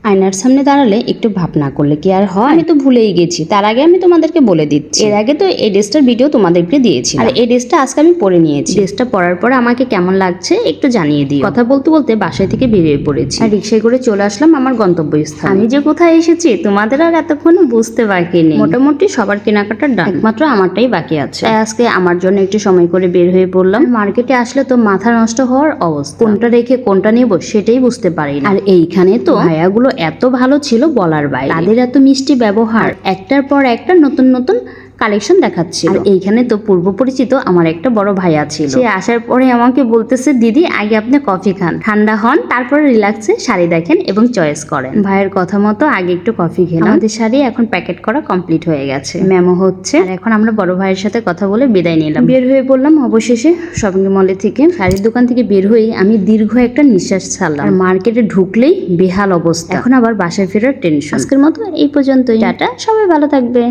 আয়নার সামনে দাঁড়ালে একটু ভাব না করলে কি আর হয়? আমি তো ভুলেই গেছি, তার আগে আমি তোমাদেরকে বলে দিচ্ছি। এর আগে তো এই ড্রেসটার ভিডিও তোমাদেরকে দিয়েছি, আর এই ড্রেসটা আজকে আমি পরে নিয়েছি। ড্রেসটা পরার পর আমাকে কেমন লাগছে একটু জানিয়ে দিও। কথা বলতে বলতে বাসায় থেকে বেরিয়ে পড়েছি, আর রিক্সায় করে চলে আসলাম আমার গন্তব্যস্থানে। আমি যে কোথায় এসেছি তোমাদের আর এতক্ষণ বুঝতে বাকি নেই। মোটামুটি সবার কেনাকাটার ডান, একমাত্র আমারটাই বাকি আছে। তাই আজকে আমার জন্য একটু সময় করে বের হয়ে পড়লাম। মার্কেটে আসলে তো মাথা নষ্ট হওয়ার অবস্থা, কোনটা রেখে কোনটা নেব সেটাই বুঝতে পারি না। আর এইখানে তো ভাইয়াগুলো এত ভালো ছিল বলার বাইরে, তাদের এত মিষ্টি ব্যবহার, একটার পর একটা নতুন নতুন কালেকশন দেখাচ্ছিল। আর এইখানে তো পূর্ব পরিচিত আমার একটা বড় ভাইয়া ছিল, সে আসার পরে আমাকে বলতেছে, দিদি আগে আপনি কফি খান, ঠান্ডা হন, তারপরে রিল্যাক্সে শাড়ি দেখেন এবং চয়েস করেন। ভাইয়ের কথা মতো আগে একটু কফি খেলাম। আমাদের শাড়ি এখন প্যাকেট করা কমপ্লিট হয়ে গেছে, মেমো হচ্ছে। আর এখন আমরা বড় ভাইয়ের সাথে কথা বলে বিদায় নিলাম, বের হয়ে পড়লাম অবশেষে শপিং মলে থেকে। শাড়ির দোকান থেকে বের হয়ে আমি দীর্ঘ একটা নিঃশ্বাস ছাড়লাম। আর মার্কেটে ঢুকলেই বেহাল অবস্থা, এখন আবার বাসায় ফেরার টেনশন। আজকের মতো এই পর্যন্তই, টাটা, সবাই ভালো থাকবে।